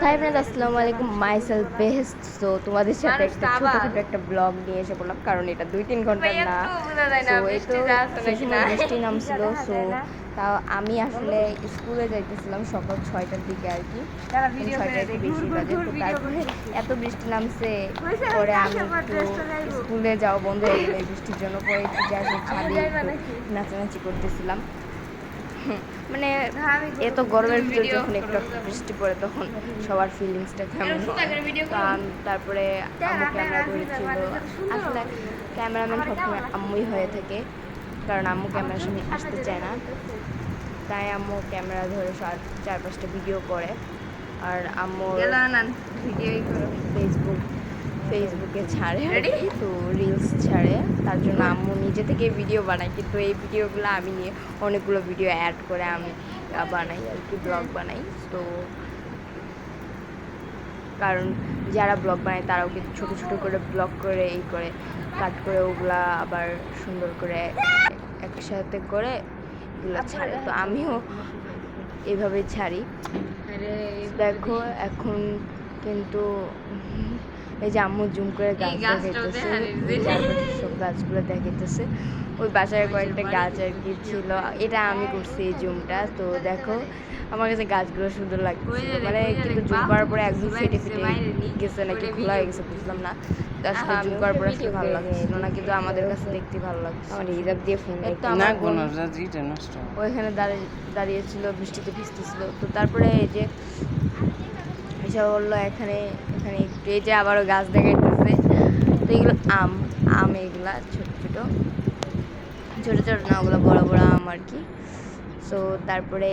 Hi friends, আসসালামু আলাইকুম। Myself best. So তোমাদের সাথে একটা ছোটখাটো একটা ব্লগ নিয়ে এসে পড়লাম, কারণ এটা 2-3 ঘন্টার না। সো এই তো সেই সময় বৃষ্টি নামছিল। সো তাও আমি আসলে স্কুলে যাইতেছিলাম সকাল 6টার দিকে আর কি, 6টা একটু বেশি বাজে। তো তারপরে এত বৃষ্টি নামছে, পরে আমি একটু স্কুলে যাওয়া বন্ধ হয়ে গেলো এই বৃষ্টির জন্য। পরে একটু জাস্ট ছাদে একটু নাচানাচি করতেছিলাম। মানে এত গরমের ভিতরে যখন একটু বৃষ্টি পড়ে তখন সবার ফিলিংসটা কেমন। তারপরে আম্মু ক্যামেরা ধরেছিল। আসলে ক্যামেরাম্যান সবসময় আম্মুই হয়ে থাকে, কারণ আম্মু ক্যামেরার সামনে আসতে চায় না, তাই আম্মু ক্যামেরা ধরে 4-5টা ভিডিও করে। আর আম্মু ফেসবুকে ছাড়ে, তো রিলস ছাড়ে, তার জন্য আম্মু নিজে থেকে ভিডিও বানায়। কিন্তু এই ভিডিওগুলো আমি নিয়ে অনেকগুলো ভিডিও অ্যাড করে আমি বানাই আর কি, ব্লগ বানাই। তো কারণ যারা ব্লগ বানায় তারাও কিন্তু ছোটো ছোটো করে ব্লগ করে এই করে কাট করে ওগুলা আবার সুন্দর করে একসাথে করে এগুলো ছাড়ে। তো আমিও এভাবেই ছাড়ি। দেখো এখন কিন্তু এই যে আম্মু জুম করে গাছ দেখাইতেছে, সব গাছগুলো দেখাইতেছে। ওই বাসায় কয়েকটা গাছ আর কি ছিল, এটা আমি করছি এই জুমটা। তো দেখো আমার কাছে গাছগুলো সুন্দর লাগছে, মানে কিন্তু জুম করার পরে একদম ফেটে গেছে নাকি খোলা হয়ে গেছে বুঝলাম না। আসলে জুম করার পরে আসলে ভালো লাগছিল না, কিন্তু আমাদের কাছে দেখতে ভালো লাগছে। আমার হিজাব দিয়ে ফোন ওইখানে দাঁড়িয়েছিল, বৃষ্টিতে ভিজতেছিল। তো তারপরে এই যে এসে বললো এখানে এখানে একটু, এই যে আবারও গাছ দেখাইতেছে। তো এগুলো আম এগুলা ছোট ছোট না, ওগুলো বড় বড় আম আর কি। সো তারপরে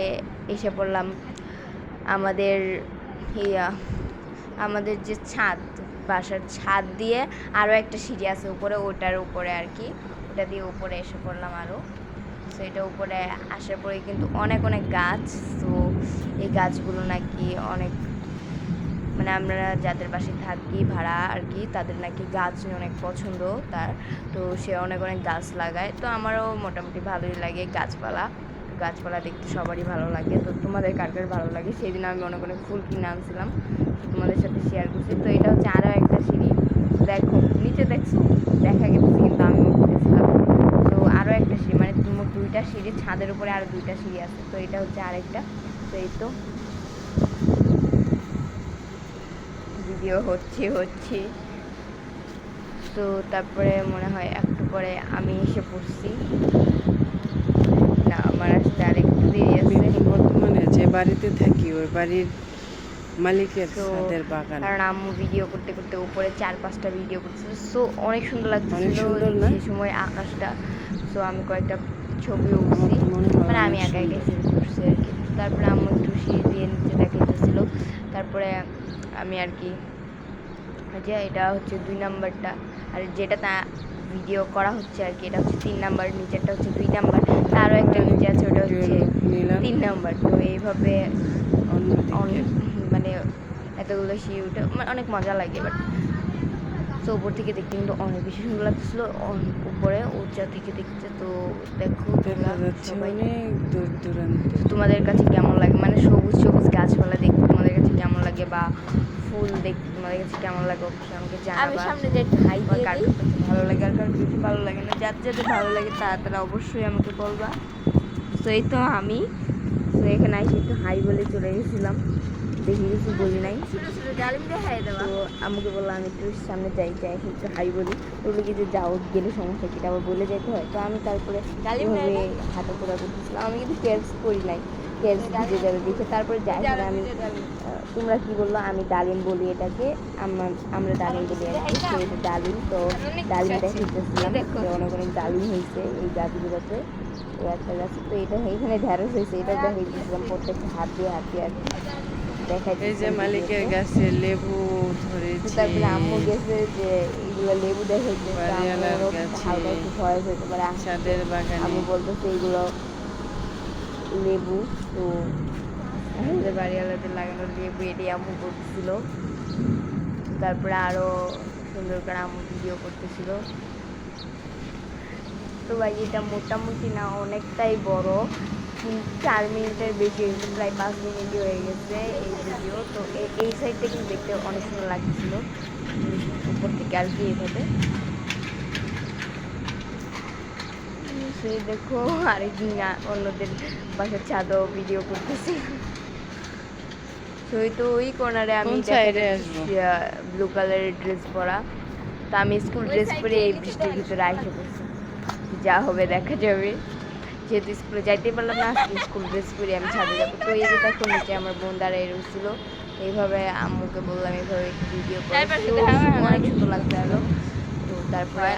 এসে পড়লাম আমাদের আমাদের যে ছাদ, বাসার ছাদ দিয়ে আরও একটা সিঁড়ি আছে উপরে, ওটার উপরে আর কি, ওটা দিয়ে উপরে এসে পড়লাম আরও। সো এটা উপরে আসার পরে কিন্তু অনেক অনেক গাছ। তো এই গাছগুলো নাকি অনেক, মানে আমরা যাদের বাসায় থাকি ভাড়া আর কি, তাদের নাকি গাছ অনেক পছন্দ তার। তো সে অনেক অনেক গাছ লাগায়। তো আমারও মোটামুটি ভালোই লাগে গাছপালা দেখতে, সবারই ভালো লাগে। তো তোমাদের কার কার ভালো লাগে, সেই দিন আমি অনেক অনেক ফুল কিনে আনছিলাম, তোমাদের সাথে শেয়ার করছি। তো এটা হচ্ছে আরও একটা সিঁড়ি। দেখো নিচে দেখছো দেখা গেছে, কিন্তু আমি উঠতেছিলাম। তো আরও একটা সিঁড়ি, মানে তোমার 2টা সিঁড়ি, ছাদের উপরে আরও 2টা সিঁড়ি আছে। তো এটা হচ্ছে আরেকটা। তো এই তো ভিডিও হচ্ছে। তো তারপরে মনে হয় একটু পরে আমি এসে পড়ছি না, আমার আসতে আর একটু দেরি আছে। বর্তমানে যে বাড়িতে থাকি ওই বাড়ির মালিকের ছাদের বাগান, কারণ আম্মু ভিডিও করতে করতে উপরে 4-5টা ভিডিও করছিল। সো অনেক সুন্দর লাগছিল সেই সময় আকাশটা। সো আমি কয়েকটা ছবিও উঠছি, মানে আমি একা সিরিজ করছি আর কি। তারপরে আম্মু একটু সিঁড়ি দিয়ে নিচে দেখাইতেছিল। তারপরে আমি আর কি, যে এটা হচ্ছে 2 নাম্বারটা, আর যেটা তা ভিডিও করা হচ্ছে আর কি, এটা হচ্ছে 3 নাম্বার, নিচেরটা হচ্ছে 2 নাম্বার, তারও একটা নিচে আছে, ওটা হচ্ছে 3 নাম্বার। তো এইভাবে মানে এতগুলো সিঁড়ি উঠে অনেক মজা লাগে। বাট তো উপর থেকে দেখতে কিন্তু অনেক বেশি সুন্দর লাগছিল, উপরে উঁচা থেকে দেখতে। তো দেখো সবাই তোমাদের কাছে কেমন লাগে, মানে সবুজ সবুজ গাছপালা দেখতে তোমাদের কাছে কেমন লাগে, বা ফুল দেখতে তোমাদের কাছে কেমন লাগে, অবশ্যই আমাকে জানাবা। সামনে যে হাই দিয়ে কার কাছে ভালো লাগে আর কার কিছু ভালো লাগে না, যাদের ভালো লাগে তারা অবশ্যই আমাকে বলবা। তো এই তো আমি তো এখানে এসে একটু হাই বলে চলে গেছিলাম, দেখি কিছু বলি নাই। তো আমাকে বললো আমি একটু সামনে যাই একটু হাই বলি। বললো কি যে যাও, গেলে সমস্যা কি, আবার বলে যেতে হয়। তো আমি তারপরে হাঁটাচলা করতেছিলাম, আমি কিন্তু কেয়ার্স করি নাই, কেয়ার্স ভিজে যাবে দেখে। তারপরে যাই আমি, তোমরা কি বললো, আমি ডালিম বলি এটাকে, আমরা ডালিম বলি আর কি। তো ডালিম, তো ডালিম দেখাইতেছিলাম যে অনেক অনেক ডালিম হয়েছে এই গাছগুলোতে। তো একটা গাছ, তো এটা এখানে ঢেঁড়স হয়েছে, এটা দেখাইতেছিলাম প্রত্যেকটা হাত দিয়ে আর কি দেখাইতে। এই যে মালিকের গাছে লেবু ধরেছে। তারপরে আম্মু গেছে যে এইগুলো লেবু দেখাইতে, হালকা একটু ভয় হইতে পারে ছাদের বাগানে, আম্মু বলতেছে এইগুলো লেবু। তো বাড়িওয়ালাদের লাগানো লেবু, এটাই আম্মু করতেছিল। তারপরে আরও সুন্দর করে আম্মু ভিডিও করতেছিল। তো ভাই এটা মোটামুটি না অনেকটাই বড়, 4 মিনিটের বেশি হয়েছে, প্রায় 5 মিনিটই হয়ে গেছে এই ভিডিও। তো এই সাইডটা কিন্তু দেখতে অনেক সুন্দর লাগছিল উপর থেকে আর কি এইভাবে। সেই দেখো আরেকদিন অন্যদের বাসার ছাদও ভিডিও করতেছি। তো ওই কর্নারে আমি কোন সাইডে আসবো? ব্লু কালারের ড্রেস পরা, তো আমি স্কুল ড্রেস পরে এই বৃষ্টির ভিতরে আইসে পড়ছি। যা হবে দেখা যাবে, যেহেতু স্কুলে যাইতে পারলাম না, আজকে স্কুল ড্রেস পরে আমি ছাদে যাবো। তো এই যে দেখো নিচে আমার বোন দাঁড়ায় রয়েছিল, এইভাবে আম্মুকে বললাম এইভাবে একটু ভিডিও করে, অনেক সুন্দর লাগছে আরো। তো তারপরে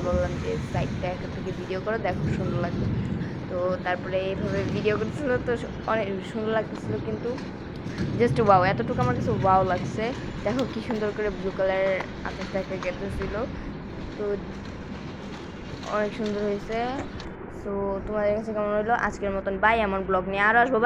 বললাম যে সাইডটা থেকে ভিডিও করো, দেখো সুন্দর লাগবে। তো তারপরে এইভাবে ভিডিও করছিল, তো অনেক সুন্দর লাগতেছিল, কিন্তু জাস্ট ওয়াও, এতটুকু আমার কাছে ওয়াও লাগছে। দেখো কি সুন্দর করে ব্লু কালারের আকাশটাকে কেটেছিল, তো অনেক সুন্দর হয়েছে। তো তোমাদের কাছে কেমন হলো আজকের মতন, বাই। আমার ব্লগ নিয়ে আরও আসবো।